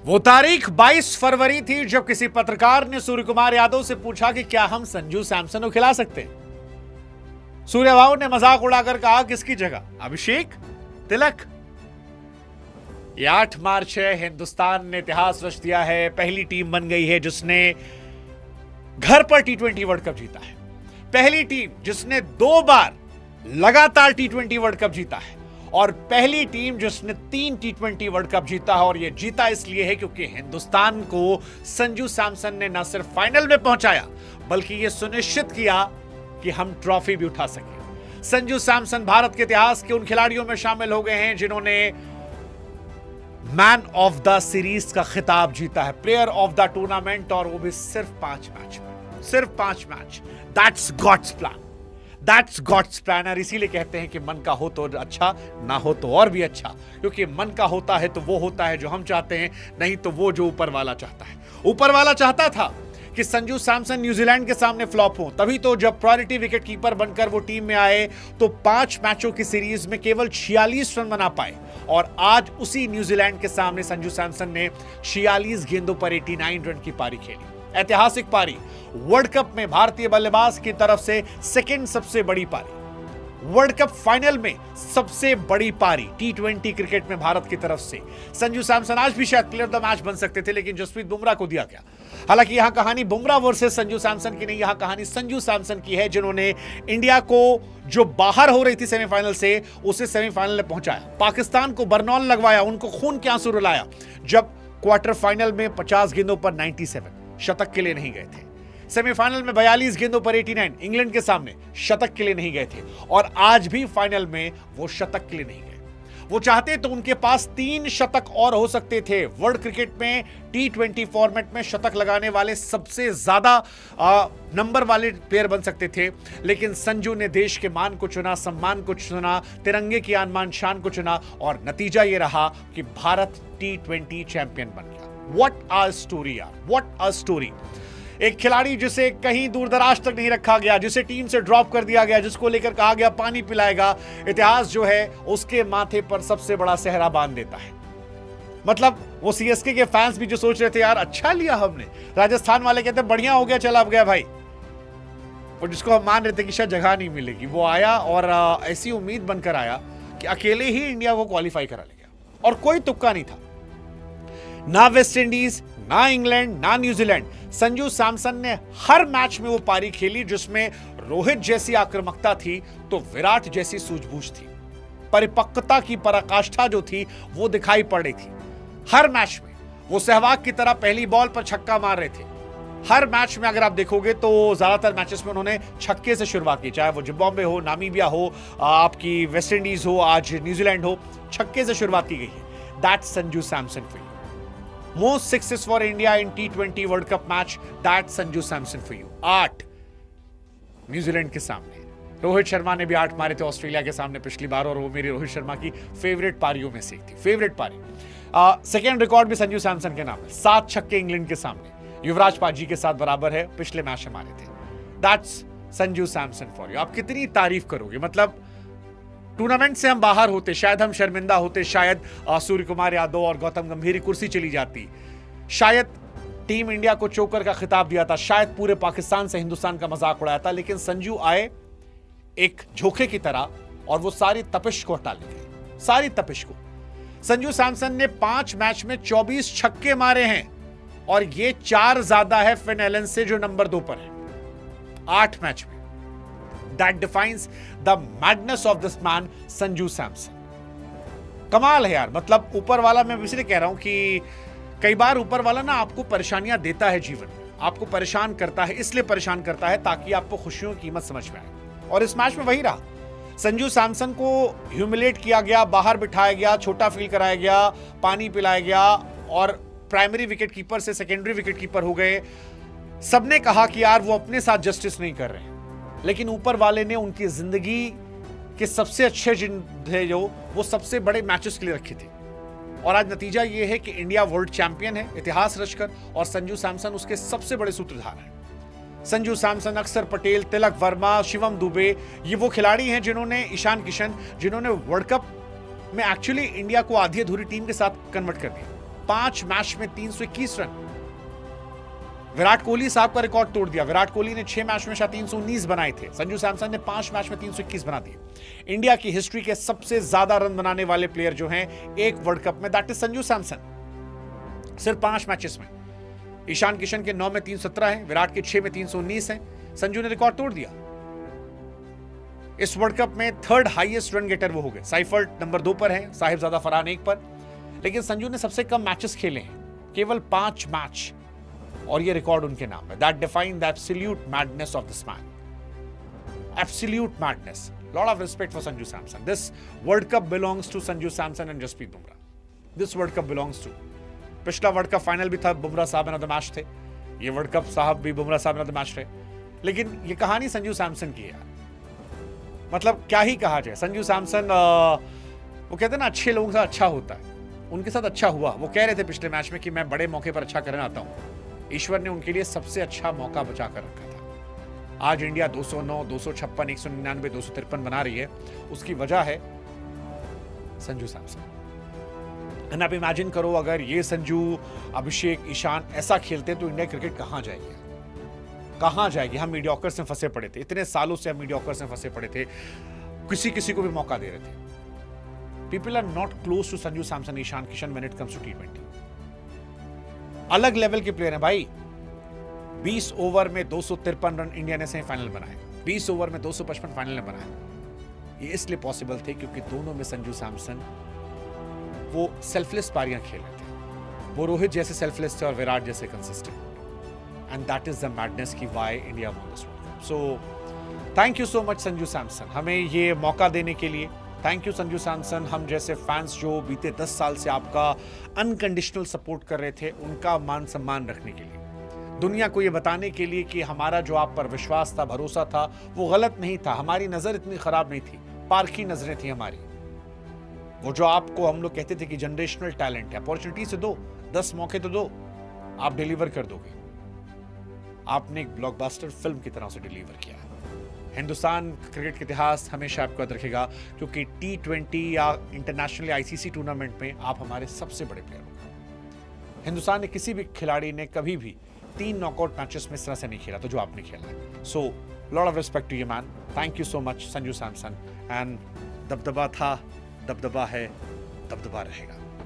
वो तारीख 22 फरवरी थी जब किसी पत्रकार ने सूर्य कुमार यादव से पूछा कि क्या हम संजू सैमसन को खिला सकते हैं। सूर्यबाबू ने मजाक उड़ाकर कहा, किसकी जगह? अभिषेक, तिलक। ये 8 मार्च है। हिंदुस्तान ने इतिहास रच दिया है। पहली टीम बन गई है जिसने घर पर T20 वर्ल्ड कप जीता है। पहली टीम जिसने 2 बार लगातार T20 वर्ल्ड कप जीता है और पहली टीम जिसने 3 T20 वर्ल्ड कप जीता है। और यह जीता इसलिए है क्योंकि हिंदुस्तान को संजू सैमसन ने न सिर्फ फाइनल में पहुंचाया बल्कि यह सुनिश्चित किया कि हम ट्रॉफी भी उठा सके। संजू सैमसन भारत के इतिहास के उन खिलाड़ियों में शामिल हो गए हैं जिन्होंने मैन ऑफ द सीरीज का खिताब जीता है, प्लेयर ऑफ द टूर्नामेंट, और वो भी सिर्फ 5 मैच में। सिर्फ 5 match. That's God's plan. That's God's plan. और इसीलिए कहते हैं कि मन का हो तो अच्छा, ना हो तो और भी अच्छा, क्योंकि मन का होता है तो वो होता है जो हम चाहते हैं, नहीं तो वो जो ऊपर वाला चाहता है। ऊपर वाला चाहता था कि संजू सैमसन न्यूजीलैंड के सामने फ्लॉप हो, तभी तो जब प्रायोरिटी विकेट कीपर बनकर वो टीम में आए तो 5 मैचों की सीरीज में केवल 46 रन बना पाए। और आज उसी न्यूजीलैंड के सामने संजू सैमसन ने 46 गेंदों पर 89 रन की पारी खेली। ऐतिहासिक पारी, वर्ल्ड कप में भारतीय बल्लेबाज की तरफ से सेकंड सबसे बड़ी पारी, वर्ल्ड कप फाइनल में सबसे बड़ी पारी T20 क्रिकेट में भारत की तरफ से। संजू सैमसन आज भी शायद प्लेयर ऑफ द मैच बन सकते थे, लेकिन जसप्रीत बुमराह को दिया गया। हालांकि यहां कहानी बुमराह वर्सेस संजू सैमसन की नहीं, यहां कहानी संजू सैमसन की है, जिन्होंने इंडिया को जो बाहर हो रही थी सेमीफाइनल से, उसे सेमीफाइनल में पहुंचाया। पाकिस्तान को बरनौल लगवाया, उनको खून के आंसू रुलाया जब क्वार्टर फाइनल में 50 गेंदों पर 97 शतक के लिए नहीं गए थे। सेमीफाइनल में 42 गेंदों पर 89 इंग्लैंड के सामने शतक के लिए नहीं गए थे। और आज भी फाइनल में वो शतक के लिए नहीं गए। वो चाहते तो उनके पास 3 शतक और हो सकते थे। वर्ल्ड क्रिकेट में T20 फॉर्मेट में शतक लगाने वाले सबसे ज्यादा नंबर वाले प्लेयर बन सकते थे, लेकिन संजू ने देश के मान को चुना, सम्मान को चुना, तिरंगे की आन शान को चुना, और नतीजा यह रहा कि भारत T20 चैंपियन बन गया। व्हाट अ स्टोरी यार, व्हाट अ स्टोरी। एक खिलाड़ी जिसे कहीं दूर दराज तक नहीं रखा गया, जिसे टीम से ड्रॉप कर दिया गया, जिसको लेकर कहा गया पानी पिलाएगा, इतिहास जो है उसके माथे पर सबसे बड़ा सेहरा बांध देता है। मतलब वो CSK के फैंस भी जो सोच रहे थे यार अच्छा लिया हमने, राजस्थान वाले कहते बढ़िया हो गया, चला अब गया भाई, और जिसको हम मान रहे थे कि शायद जगह नहीं मिलेगी, वो आया और ऐसी उम्मीद बनकर आया कि अकेले ही इंडिया को क्वालिफाई करा ले गया। और कोई तुक्का नहीं था, ना वेस्ट इंडीज, ना इंग्लैंड, ना न्यूजीलैंड। संजू सैमसन ने हर मैच में वो पारी खेली जिसमें रोहित जैसी आक्रामकता थी तो विराट जैसी सूझबूझ थी। परिपक्वता की पराकाष्ठा जो थी वो दिखाई पड़ रही थी। हर मैच में वो सहवाग की तरह पहली बॉल पर छक्का मार रहे थे। हर मैच में अगर आप देखोगे तो ज्यादातर मैचेस में उन्होंने छक्के से शुरुआत की, चाहे वो जिम्बाब्वे हो, नामीबिया हो, आपकी वेस्ट इंडीज हो, आज न्यूजीलैंड हो, छक्के से शुरुआत की गई है। That's Sanju Samson for you. Most sixes for India in T20 World Cup match. That's Sanju Samson for you. 8 New Zealand के सामने। रोहित शर्मा ने भी 8 मारे थे ऑस्ट्रेलिया के सामने पिछली बार, और वो मेरी रोहित शर्मा की फेवरेट पारियों में से एक थी, फेवरेट पारी। सेकेंड रिकॉर्ड भी संजू सैमसन के नाम है, 7 छक्के इंग्लैंड के सामने, युवराज पाजी के साथ बराबर है, पिछले मैच में मारे थे। That's Sanju Samson for you. आप कितनी तारीफ करोगे? मतलब टूर्नामेंट से हम बाहर होते, शायद हम शर्मिंदा होते, शायद सूर्य कुमार यादव और गौतम गंभीर की कुर्सी चली जाती, शायद टीम इंडिया को चोकर का खिताब दिया था, शायद पूरे पाकिस्तान से हिंदुस्तान का मजाक उड़ाया था, लेकिन संजू आए एक झोंके की तरह और वो सारी तपिश को हटा ले गए, सारी तपिश को। संजू सैमसन ने 5 मैच में 24 छक्के मारे हैं, और ये 4 ज्यादा है फिन एलन से जो नंबर 2 पर है, 8 मैच में। That defines the madness of this man, Sanju Samson. कमाल है यार। मतलब ऊपर वाला, मैं इसलिए कह रहा हूं कि कई बार ऊपर वाला ना आपको परेशानियां देता है जीवन में, आपको परेशान करता है, इसलिए परेशान करता है ताकि आपको खुशियों की कीमत समझ में आए। और इस मैच में वही रहा। संजू सैमसन को ह्यूमिलेट किया गया, बाहर बिठाया गया, छोटा फील कराया गया, पानी पिलाया गया, और प्राइमरी विकेट कीपर से सेकेंडरी विकेट कीपर हो गए। सबने कहा कि यार वो अपने साथ जस्टिस नहीं कर रहे हैं, लेकिन ऊपर वाले ने उनकी जिंदगी के सबसे अच्छे थे जो वो सबसे बड़े मैचेस के लिए रखे थे। और आज नतीजा ये है कि इंडिया वर्ल्ड चैंपियन है इतिहास रचकर, और संजू सैमसन उसके सबसे बड़े सूत्रधार हैं। संजू सैमसन, अक्षर पटेल, तिलक वर्मा, शिवम दुबे, ये वो खिलाड़ी हैं जिन्होंने, ईशान किशन, जिन्होंने वर्ल्ड कप में एक्चुअली इंडिया को आधी अधूरी टीम के साथ कन्वर्ट कर दिया। 5 मैच में 321 रन। विराट कोहली साहब का रिकॉर्ड तोड़ दिया। विराट कोहली ने 6 मैच में शायद 319 बनाए थे, संजू सैमसन ने 5 मैच में 321 बना दिए। इंडिया की हिस्ट्री के सबसे ज्यादा रन बनाने वाले प्लेयर जो हैं एक वर्ल्ड कप में, दैट इज संजू सैमसन, सिर्फ 5 मैचेस में। ईशान किशन के 9 में 317 है, विराट के 6 में 319 है। संजू ने रिकॉर्ड तोड़ दिया। इस वर्ल्ड कप में 3rd हाईएस्ट रन गेटर वो हो गए। साइफर्ट नंबर 2 पर है, साहिबजादा फरहान 1 पर, लेकिन संजू ने सबसे कम मैचेस खेले हैं, केवल 5 मैच, और ये रिकॉर्ड उनके नाम है। That define the absolute madness of this man, absolute madness. Lot of respect for Sanju Samson. This world cup belongs to Sanju Samson and Jasprit Bumrah. This world cup belongs to, पिछला वर्ल्ड कप फाइनल भी था, बुमराह साहब मैन ऑफ द मैच थे, ये world cup साहब भी बुमराह साहब man of the match थे, लेकिन ये कहानी संजू सैमसन की है यार। मतलब क्या ही कहा जाए, संजू सैमसन वो कहते हैं ना अच्छे लोगों के साथ अच्छा होता है, उनके साथ अच्छा हुआ। वो कह रहे थे पिछले मैच में कि मैं बड़े मौके पर अच्छा करने आता हूं, ईश्वर ने उनके लिए सबसे अच्छा मौका बचा कर रखा था। आज इंडिया 209, 256, 199, 253 बना रही है, उसकी वजह है संजू सैमसन। एंड आप इमेजिन करो अगर ये संजू, अभिषेक, ईशान ऐसा खेलते तो इंडिया क्रिकेट कहां जाएगी, कहां जाएगी। हम मीडियोकर्स में फंसे पड़े थे, इतने सालों से हम मीडियोकर्स में फंसे पड़े थे, किसी को भी मौका दे रहे थे। People are not close to Sanju Samson, Ishan Kishan when it comes to T20। अलग लेवल के प्लेयर हैं भाई। 20 ओवर में 253 रन इंडिया ने सेमीफाइनल बनाए, 20 ओवर में 255 फाइनल में बनाए। ये इसलिए पॉसिबल थे क्योंकि दोनों में संजू सैमसन वो सेल्फलेस पारियां खेल रहे थे। वो रोहित जैसे सेल्फलेस थे और विराट जैसे consistent. And that is the madness की why India won this world Cup. So thank you so much Sanju Samson, हमें ये मौका देने के लिए। थैंक यू संजू सैमसन, हम जैसे फैंस जो बीते 10 साल से आपका अनकंडीशनल सपोर्ट कर रहे थे, उनका मान सम्मान रखने के लिए, दुनिया को ये बताने के लिए कि हमारा जो आप पर विश्वास था, भरोसा था, वो गलत नहीं था। हमारी नजर इतनी खराब नहीं थी, पारखी नजरें थी हमारी। वो जो आपको हम लोग कहते थे कि जनरेशनल टैलेंट है, अपॉर्चुनिटी से दो, 10 मौके तो दो, आप डिलीवर कर दोगे। आपने एक ब्लॉकबस्टर फिल्म की तरह से डिलीवर किया है। हिंदुस्तान क्रिकेट के इतिहास हमेशा आपको याद रखेगा, क्योंकि T20 या इंटरनेशनल ICC टूर्नामेंट में आप हमारे सबसे बड़े प्लेयर हो। हिंदुस्तान ने किसी भी खिलाड़ी ने कभी भी 3 नॉकआउट मैचेस में इस तरह से नहीं खेला तो जो आपने खेला है। So lot of respect to you man, thank you so much Sanju Samson. And दबदबा था, दबदबा है, दबदबा रहेगा।